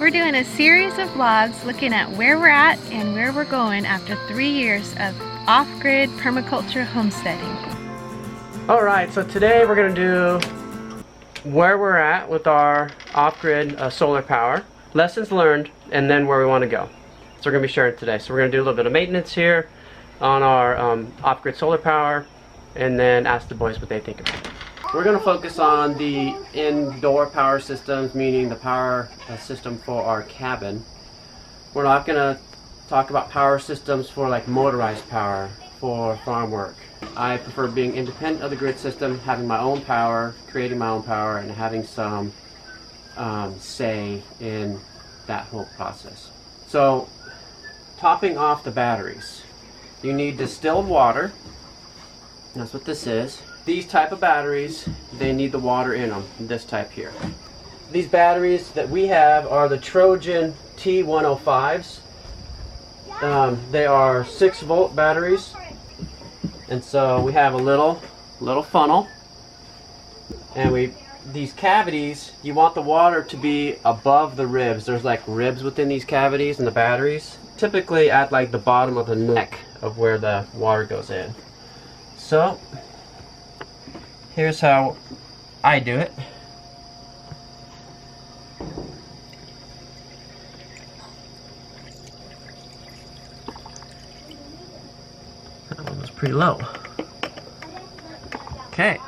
We're doing a series of vlogs looking at where we're at and where we're going after 3 years of off-grid permaculture homesteading. Alright, so today we're going to do where we're at with our off-grid solar power, lessons learned, and then where we want to go. So we're going to be sharing today. So we're going to do a little bit of maintenance here on our off-grid solar power, and then ask the boys what they think about it. We're going to focus on the indoor power systems, meaning the power system for our cabin. We're not going to talk about power systems for like motorized power for farm work. I prefer being independent of the grid system, having my own power, creating my own power, and having some say in that whole process. So, topping off the batteries. You need distilled water. That's what this is. These type of batteries, they need the water in them, this type here. These batteries that we have are the Trojan T105s. They are 6-volt batteries, and so we have a little funnel, and these cavities, you want the water to be above the ribs. There's like ribs within these cavities in the batteries, typically at like the bottom of the neck of where the water goes in. So here's how I do it. That one was pretty low. Okay.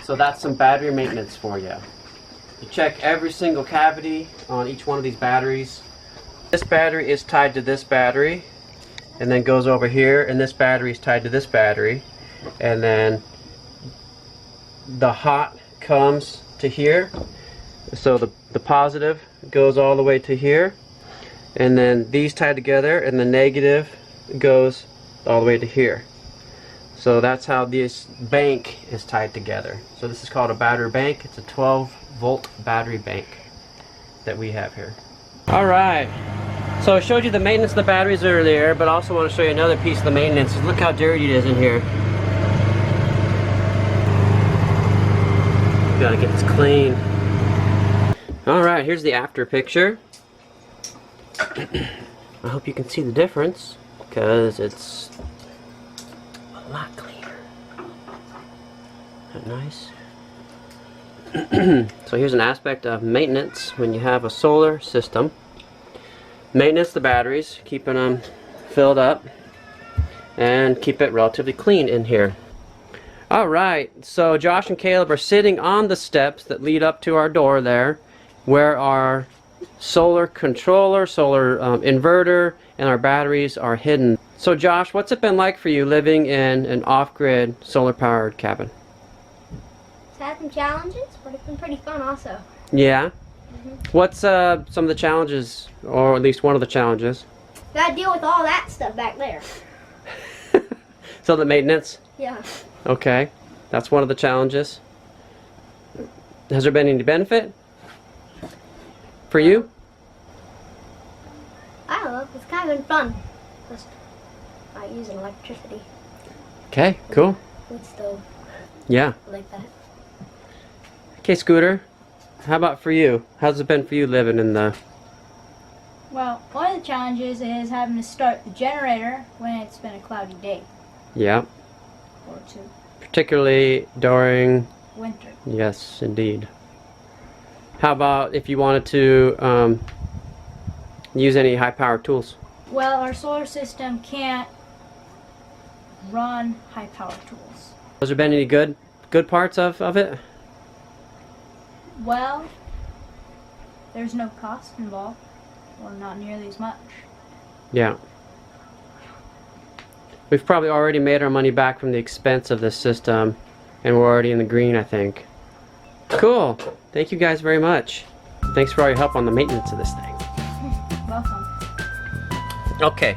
So that's some battery maintenance for you. You check every single cavity on each one of these batteries. This battery is tied to this battery, and then goes over here, and this battery is tied to this battery, and then the hot comes to here, so the positive goes all the way to here, and then these tie together, and the negative goes all the way to here. So that's how this bank is tied together. So this is called a battery bank. It's a 12-volt battery bank that we have here. Alright, so I showed you the maintenance of the batteries earlier, but I also want to show you another piece of the maintenance. Look how dirty it is in here. Gotta get this clean. Alright, here's the after picture. I hope you can see the difference, because it's a lot cleaner. Isn't that nice? So here's an aspect of maintenance when you have a solar system. Maintenance the batteries, keeping them filled up, and keep it relatively clean in here. Alright, so Josh and Caleb are sitting on the steps that lead up to our door there, where our solar controller, solar inverter, and our batteries are hidden. So Josh, what's it been like for you living in an off-grid solar powered cabin? It's had some challenges, but it's been pretty fun also. Yeah? What's some of the challenges, or at least one of the challenges? Gotta deal with all that stuff back there. So the maintenance? Yeah. Okay, that's one of the challenges. Has there been any benefit for you? I don't know, it's kind of been fun. Just not using electricity. Okay, cool. Wood stove. Yeah. I like that. Okay, Scooter, how about for you? How's it been for you living in the... Well, one of the challenges is having to start the generator when it's been a cloudy day Yeah. or two. Particularly during... Winter. Yes, indeed. How about if you wanted to use any high-powered tools? Well, our solar system can't run high-powered tools. Has there been any good parts of it? Well, there's no cost involved, or not nearly as much. Yeah. We've probably already made our money back from the expense of this system, and we're already in the green, I think. Cool. Thank you guys very much. Thanks for all your help on the maintenance of this thing. Welcome. Okay,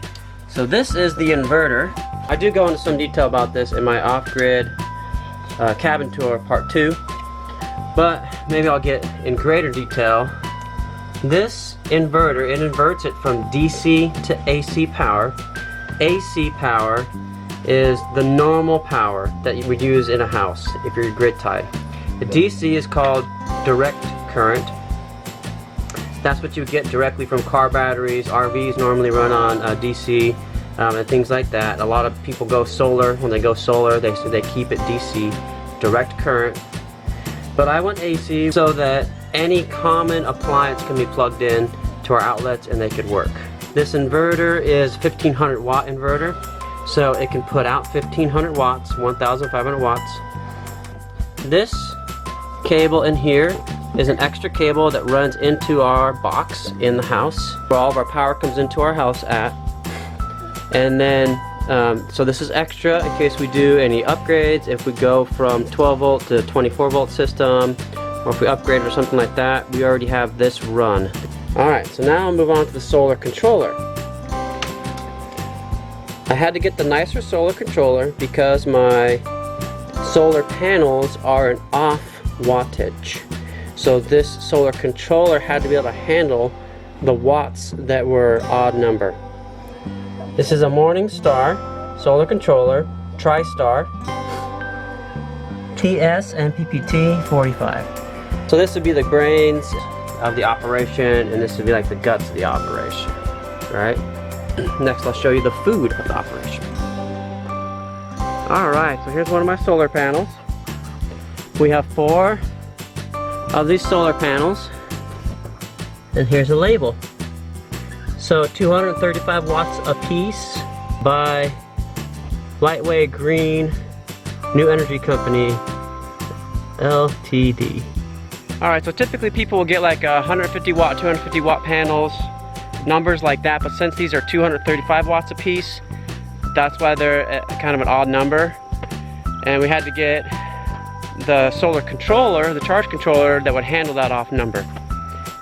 so this is the inverter. I do go into some detail about this in my off-grid cabin tour part 2, but maybe I'll get in greater detail. This inverter, it inverts it from DC to AC power. AC power is the normal power that you would use in a house if you're grid tied. The DC is called direct current, That's what you get directly from car batteries. RVs normally run on DC and things like that. A lot of people go solar. When they go solar, they keep it DC, direct current. But I went AC so that any common appliance can be plugged in to our outlets and they could work. This inverter is 1500 watt inverter, so it can put out 1500 watts, 1500 watts. This cable in here is an extra cable that runs into our box in the house where all of our power comes into our house at. And then so this is extra in case we do any upgrades, if we go from 12 volt to 24 volt system, or if we upgrade or something like that, we already have this run. Alright, so now I'll move on to the solar controller. I had to get the nicer solar controller because my solar panels are an off wattage. So this solar controller had to be able to handle the watts that were odd number. This is a Morningstar solar controller, TriStar, TS and PPT 45. So this would be the brains of the operation, and this would be like the guts of the operation. Alright? Next I'll show you the food of the operation. Alright, so here's one of my solar panels. We have 4 of these solar panels, and here's a label. So 235 watts a piece by Lightweight Green New Energy Company Ltd. Alright, so typically people will get like 150 watt, 250 watt panels, numbers like that, but since these are 235 watts a piece, that's why they're kind of an odd number. And we had to get the solar controller, the charge controller, that would handle that off number.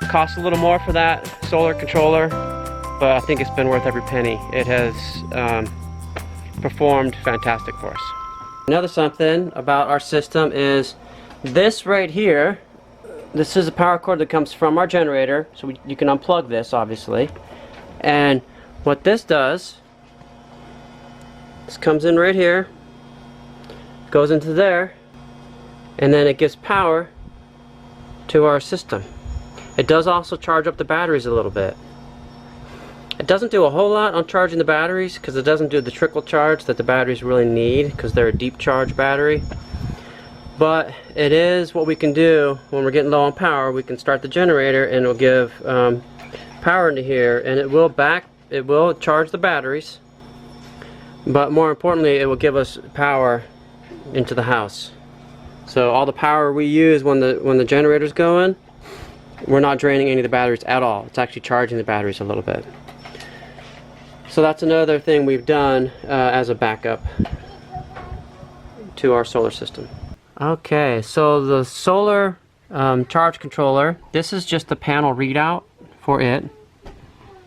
It costs a little more for that solar controller, but I think it's been worth every penny. It has performed fantastic for us. Another something about our system is this right here. This is a power cord that comes from our generator, so you can unplug this obviously. And what this does, this comes in right here, goes into there, and then it gives power to our system. It does also charge up the batteries a little bit. It doesn't do a whole lot on charging the batteries because it doesn't do the trickle charge that the batteries really need because they're a deep charge battery. But it is what we can do when we're getting low on power. We can start the generator and it'll give power into here, and it will charge the batteries, but more importantly it will give us power into the house. So all the power we use when the generator's going, we're not draining any of the batteries at all. It's actually charging the batteries a little bit. So that's another thing we've done as a backup to our solar system. Okay, so the solar charge controller, this is just the panel readout for it.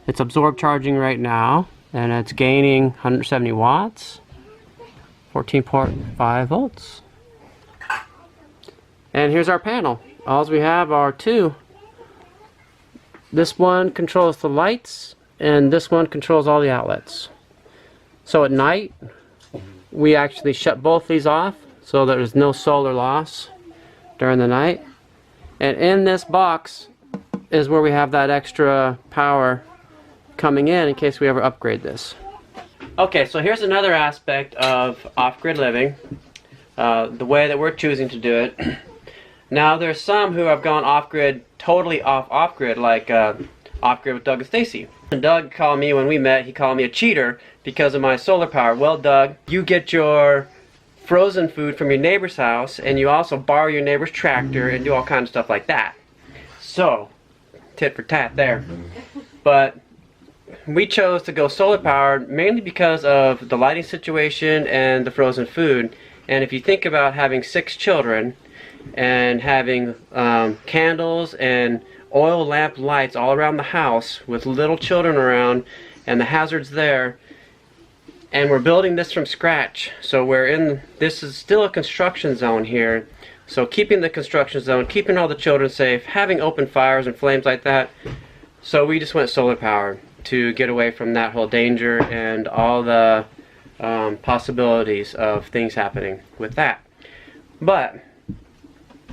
It's absorb charging right now, and it's gaining 170 watts, 14.5 volts. And here's our panel. All we have are 2. This one controls the lights, and this one controls all the outlets. So at night, we actually shut both these off, so there's no solar loss during the night. And in this box is where we have that extra power coming in case we ever upgrade this. Okay, so here's another aspect of off-grid living, the way that we're choosing to do it. Now there's some who have gone off-grid, totally off-grid, like off-grid with Doug and Stacy. And Doug called me when we met, he called me a cheater because of my solar power. Well, Doug, you get your frozen food from your neighbor's house, and you also borrow your neighbor's tractor and do all kinds of stuff like that. So, tit for tat there. But we chose to go solar powered mainly because of the lighting situation and the frozen food. And if you think about having 6 children and having candles and oil lamp lights all around the house with little children around and the hazards there, and we're building this from scratch, so this is still a construction zone here, so keeping the construction zone, keeping all the children safe, having open fires and flames like that, so we just went solar powered to get away from that whole danger and all the possibilities of things happening with that. But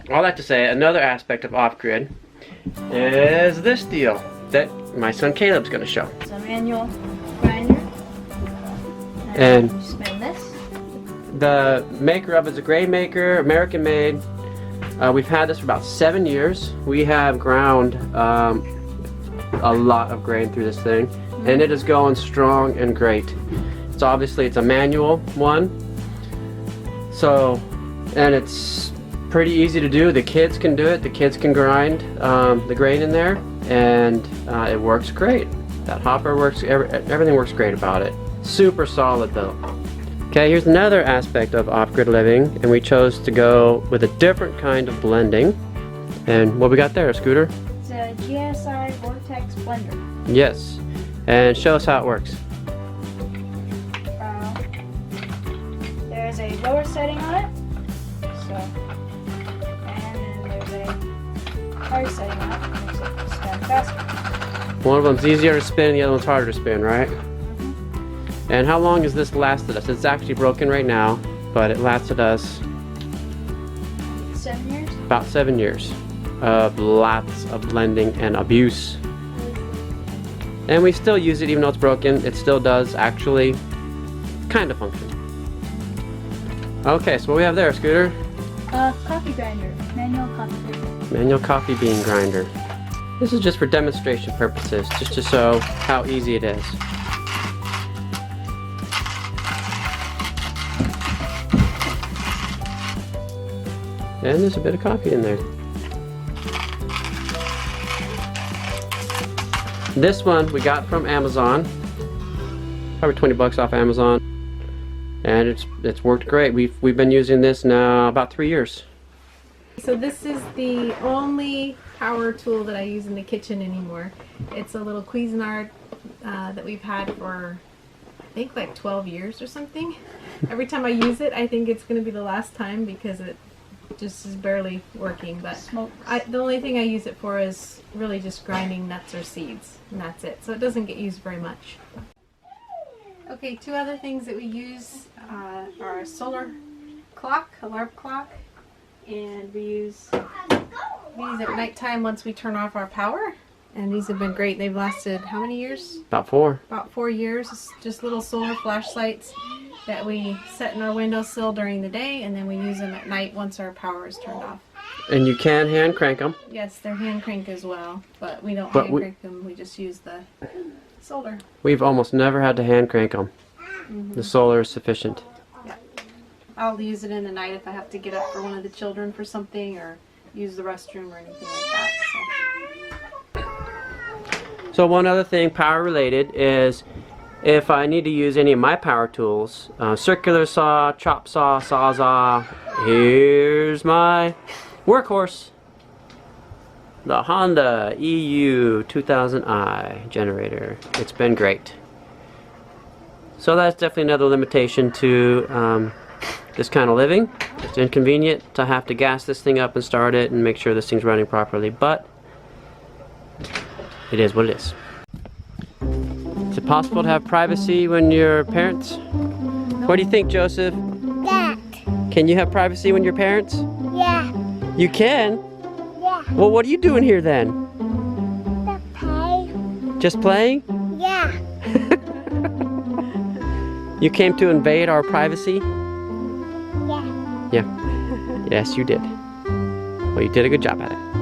all that to say, another aspect of off-grid is this deal that my son Caleb's gonna show. It's a manual grinder. And you spin this. the maker of it is a grain maker, American made. We've had this for about 7 years. We have ground a lot of grain through this thing, and it is going strong and great. It's obviously it's a manual one, so, and it's pretty easy to do. The kids can do it. The kids can grind the grain in there, and it works great. That hopper works. Everything works great about it. Super solid though. Okay, here's another aspect of off-grid living, and we chose to go with a different kind of blending. And what we got there, Scooter? It's a GSI Vortex Blender. Yes, and show us how it works. There's a lower setting on it, so, and then there's a higher setting on it, which makes it spin faster. One of them's easier to spin, the other one's harder to spin, right? And how long has this lasted us? It's actually broken right now, but it lasted us 7 years? about 7 years of lots of blending and abuse. And we still use it even though it's broken. It still does actually kind of function. Okay, so what we have there, Scooter? Coffee grinder, manual coffee grinder. Manual coffee bean grinder. This is just for demonstration purposes, just to show how easy it is. And there's a bit of coffee in there. This one we got from Amazon. Probably 20 bucks off Amazon. And it's worked great. We've been using this now about 3 years. So this is the only power tool that I use in the kitchen anymore. It's a little Cuisinart that we've had for I think like 12 years or something. Every time I use it, I think it's going to be the last time because it just is barely working. But the only thing I use it for is really just grinding nuts or seeds, and that's it. So it doesn't get used very much. Okay, two other things that we use are a solar clock, alarm clock, and we use these at nighttime once we turn off our power. And these have been great. They've lasted how many years? About 4. About 4 years. It's just little solar flashlights that we set in our windowsill during the day, and then we use them at night once our power is turned off. And you can hand crank them. Yes, they're hand crank as well, but we don't hand crank them. We just use the solar. We've almost never had to hand crank them. The solar is sufficient. Yeah. I'll use it in the night if I have to get up for one of the children for something or use the restroom or anything like that. So one other thing power related is if I need to use any of my power tools, circular saw, chop saw, sawzall, here's my workhorse. The Honda EU 2000i generator. It's been great. So that's definitely another limitation to this kind of living. It's inconvenient to have to gas this thing up and start it and make sure this thing's running properly, but it is what it is. Is it possible to have privacy when you're parents? What do you think, Joseph? That. Can you have privacy when you're parents? Yeah. You can? Yeah. Well, what are you doing here then? The pay. Just playing? Yeah. You came to invade our privacy? Yeah. Yeah. Yes, you did. Well, you did a good job at it.